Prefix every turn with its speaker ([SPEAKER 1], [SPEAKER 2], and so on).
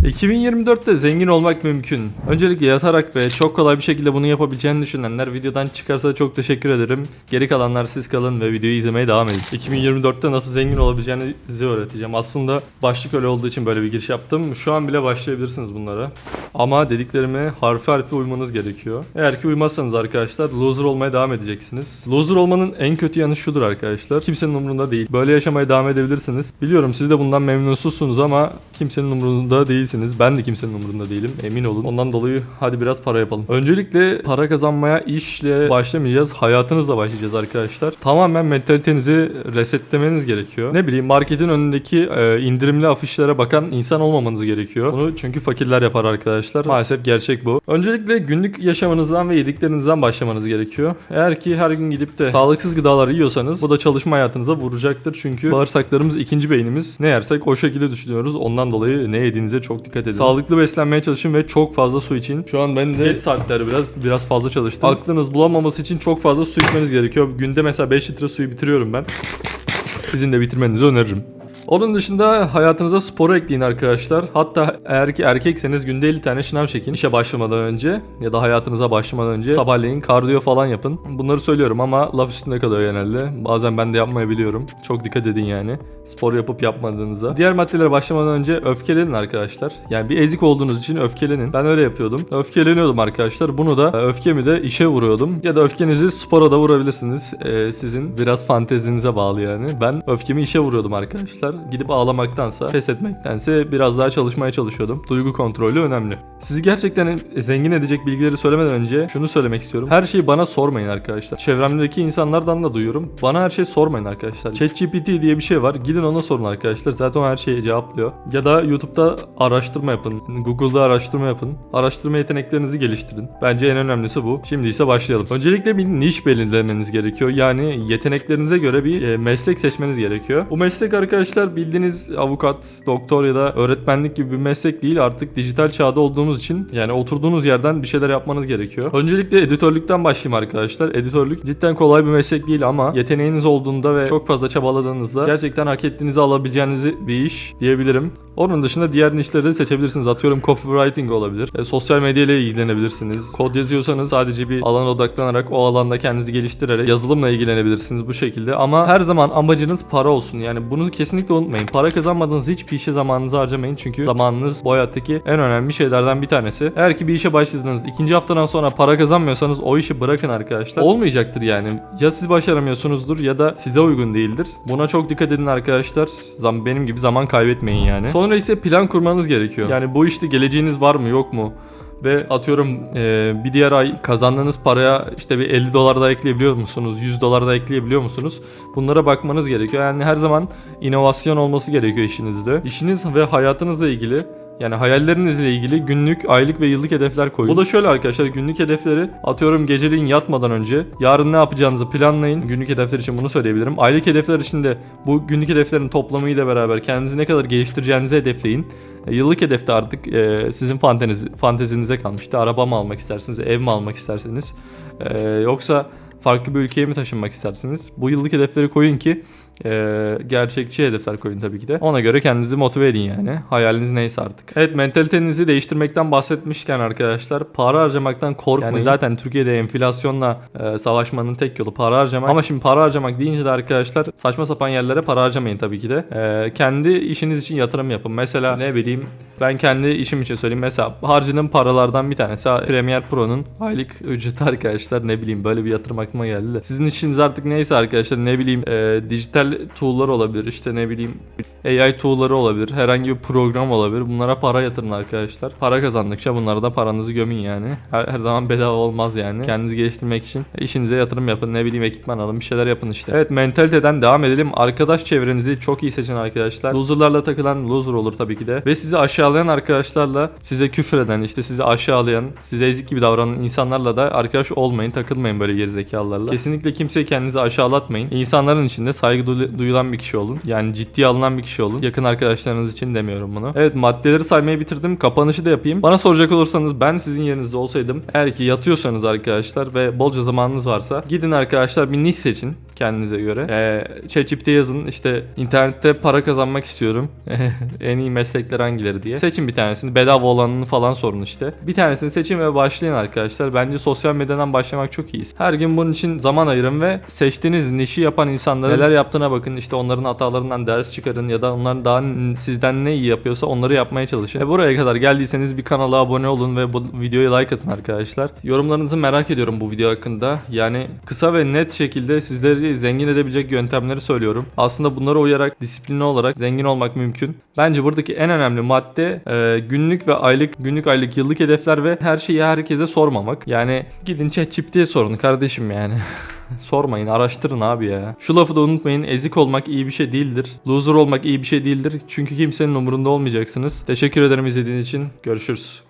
[SPEAKER 1] 2024'te zengin olmak mümkün. Öncelikle yatarak ve çok kolay bir şekilde bunu yapabileceğini düşünenler videodan çıkarsa çok teşekkür ederim. Geri kalanlar siz kalın ve videoyu izlemeye devam edin. 2024'te nasıl zengin olabileceğini size öğreteceğim. Aslında başlık öyle olduğu için böyle bir giriş yaptım. Şu an bile başlayabilirsiniz bunlara. Ama dediklerime harfi harfi uymanız gerekiyor. Eğer ki uymazsanız arkadaşlar loser olmaya devam edeceksiniz. Loser olmanın en kötü yanı şudur arkadaşlar. Kimsenin umurunda değil. Böyle yaşamaya devam edebilirsiniz. Biliyorum siz de bundan memnunsunuz ama kimsenin umurunda değilsiniz. Ben de kimsenin umurunda değilim. Emin olun. Ondan dolayı hadi biraz para yapalım. Öncelikle para kazanmaya işle başlamayacağız. Hayatınızla başlayacağız arkadaşlar. Tamamen mentalitenizi resetlemeniz gerekiyor. Ne bileyim marketin önündeki indirimli afişlere bakan insan olmamanız gerekiyor. Bunu çünkü fakirler yapar arkadaşlar. Maalesef gerçek bu. Öncelikle günlük yaşamınızdan ve yediklerinizden başlamanız gerekiyor. Eğer ki her gün gidip de sağlıksız gıdalar yiyorsanız bu da çalışma hayatınıza vuracaktır. Çünkü bağırsaklarımız ikinci beynimiz. Ne yersek o şekilde düşünüyoruz. Ondan dolayı ne yediğinize çok dikkat edin. Sağlıklı beslenmeye çalışın ve çok fazla su için. Şu an ben de geç saatlerde biraz fazla çalıştım. Aklınız bulamaması için çok fazla su içmeniz gerekiyor. Günde mesela 5 litre suyu bitiriyorum ben. Sizin de bitirmenizi öneririm. Onun dışında hayatınıza sporu ekleyin arkadaşlar. Hatta eğer ki erkekseniz günde 50 tane şınav çekin. İşe başlamadan önce ya da hayatınıza başlamadan önce sabahleyin kardiyo falan yapın. Bunları söylüyorum ama laf üstünde kalıyor genelde. Bazen ben de yapmayabiliyorum. Çok dikkat edin yani. Spor yapıp yapmadığınıza. Diğer maddelere başlamadan önce öfkelenin arkadaşlar. Yani bir ezik olduğunuz için öfkelenin. Ben öyle yapıyordum. Öfkeleniyordum arkadaşlar. Bunu da öfkemi de işe vuruyordum. Ya da öfkenizi spora da vurabilirsiniz. Sizin biraz fantezinize bağlı yani. Ben öfkemi işe vuruyordum arkadaşlar. Gidip ağlamaktansa, pes etmektense biraz daha çalışmaya çalışıyordum. Duygu kontrolü önemli. Sizi gerçekten zengin edecek bilgileri söylemeden önce şunu söylemek istiyorum. Her şeyi bana sormayın arkadaşlar. Çevremdeki insanlardan da duyuyorum. Bana her şeyi sormayın arkadaşlar. ChatGPT diye bir şey var. Gidin ona sorun arkadaşlar. Zaten o her şeyi cevaplıyor. Ya da YouTube'da araştırma yapın. Google'da araştırma yapın. Araştırma yeteneklerinizi geliştirin. Bence en önemlisi bu. Şimdi ise başlayalım. Öncelikle bir niş belirlemeniz gerekiyor. Yani yeteneklerinize göre bir meslek seçmeniz gerekiyor. Bu meslek arkadaşlar bildiğiniz avukat, doktor ya da öğretmenlik gibi bir meslek değil. Artık dijital çağda olduğumuz için yani oturduğunuz yerden bir şeyler yapmanız gerekiyor. Öncelikle editörlükten başlayayım arkadaşlar. Editörlük cidden kolay bir meslek değil ama yeteneğiniz olduğunda ve çok fazla çabaladığınızda gerçekten hak ettiğinizi alabileceğiniz bir iş diyebilirim. Onun dışında diğer nişleri de seçebilirsiniz. Atıyorum copywriting olabilir. Sosyal medya ile ilgilenebilirsiniz. Kod yazıyorsanız sadece bir alana odaklanarak o alanda kendinizi geliştirerek yazılımla ilgilenebilirsiniz bu şekilde. Ama her zaman amacınız para olsun. Yani bunu kesinlikle unutmayın. Para kazanmadığınız hiçbir işe zamanınızı harcamayın. Çünkü zamanınız bu hayattaki en önemli şeylerden bir tanesi. Eğer ki bir işe başladınız, ikinci haftadan sonra para kazanmıyorsanız o işi bırakın arkadaşlar. Olmayacaktır yani. Ya siz başaramıyorsunuzdur ya da size uygun değildir. Buna çok dikkat edin arkadaşlar. Benim gibi zaman kaybetmeyin yani. Sonra ise plan kurmanız gerekiyor. Yani bu işte geleceğiniz var mı yok mu? Ve atıyorum bir diğer ay kazandığınız paraya işte bir 50 dolar da ekleyebiliyor musunuz? 100 dolar da ekleyebiliyor musunuz? Bunlara bakmanız gerekiyor. Yani her zaman inovasyon olması gerekiyor işinizde. İşiniz ve hayatınızla ilgili yani hayallerinizle ilgili günlük, aylık ve yıllık hedefler koyun. Bu da şöyle arkadaşlar, günlük hedefleri atıyorum geceliğin yatmadan önce yarın ne yapacağınızı planlayın. Günlük hedefler için bunu söyleyebilirim. Aylık hedefler için de bu günlük hedeflerin toplamıyla beraber kendinizi ne kadar geliştireceğinizi hedefleyin. Yıllık hedefte artık sizin fantezinize kalmıştı. Araba mı almak istersiniz, ev mi almak istersiniz? Yoksa farklı bir ülkeye mi taşınmak istersiniz? Bu yıllık hedefleri koyun ki gerçekçi hedefler koyun tabii ki de. Ona göre kendinizi motive edin yani. Hayaliniz neyse artık. Evet, mentalitenizi değiştirmekten bahsetmişken arkadaşlar para harcamaktan korkmayın. Yani zaten Türkiye'de enflasyonla savaşmanın tek yolu para harcamak. Ama şimdi para harcamak deyince de arkadaşlar saçma sapan yerlere para harcamayın tabii ki de. Kendi işiniz için yatırım yapın. Mesela ne bileyim ben kendi işim için söyleyeyim. Mesela harcadığım paralardan bir tanesi Premiere Pro'nun aylık ücreti arkadaşlar. Ne bileyim böyle bir yatırım aklıma geldi de. Sizin işiniz artık neyse arkadaşlar, ne bileyim dijital tool'lar olabilir, işte ne bileyim AI tool'ları olabilir, herhangi bir program olabilir. Bunlara para yatırın arkadaşlar. Para kazandıkça bunlara da paranızı gömün yani. Her zaman bedava olmaz yani. Kendinizi geliştirmek için işinize yatırım yapın, ne bileyim ekipman alın, bir şeyler yapın işte. Evet, mentaliteden devam edelim. Arkadaş çevrenizi çok iyi seçin arkadaşlar. Loserlarla takılan loser olur tabii ki de. Ve sizi aşağılayan arkadaşlarla, size küfür eden, işte sizi aşağılayan, size ezik gibi davranan insanlarla da arkadaş olmayın, takılmayın böyle gerizekalılarla. Kesinlikle kimseyi kendinizi aşağılatmayın. İnsanların içinde saygı duyulan bir kişi olun. Yani ciddiye alınan bir kişi kişi olun. Yakın arkadaşlarınız için demiyorum bunu. Evet, maddeleri saymayı bitirdim. Kapanışı da yapayım. Bana soracak olursanız, ben sizin yerinizde olsaydım, eğer ki yatıyorsanız arkadaşlar ve bolca zamanınız varsa, gidin arkadaşlar bir niş seçin kendinize göre. ChatGPT'ye yazın, işte internette para kazanmak istiyorum. En iyi meslekler hangileri diye. Seçin bir tanesini. Bedava olanını falan sorun işte. Bir tanesini seçin ve başlayın arkadaşlar. Bence sosyal medyadan başlamak çok iyi. Her gün bunun için zaman ayırın ve seçtiğiniz nişi yapan insanların neler yaptığına bakın. İşte onların hatalarından ders çıkarın ya da onların daha sizden ne iyi yapıyorsa onları yapmaya çalışın. Buraya kadar geldiyseniz bir kanala abone olun ve bu videoya like atın arkadaşlar. Yorumlarınızı merak ediyorum bu video hakkında. Yani kısa ve net şekilde sizleri zengin edebilecek yöntemleri söylüyorum. Aslında bunlara uyarak, disiplinli olarak zengin olmak mümkün. Bence buradaki en önemli madde günlük ve aylık, yıllık hedefler ve her şeyi herkese sormamak. Yani gidin ChatGPT'ye sorun kardeşim yani. Sormayın, araştırın abi ya. Şu lafı da unutmayın, ezik olmak iyi bir şey değildir. Loser olmak iyi bir şey değildir. Çünkü kimsenin umurunda olmayacaksınız. Teşekkür ederim izlediğiniz için. Görüşürüz.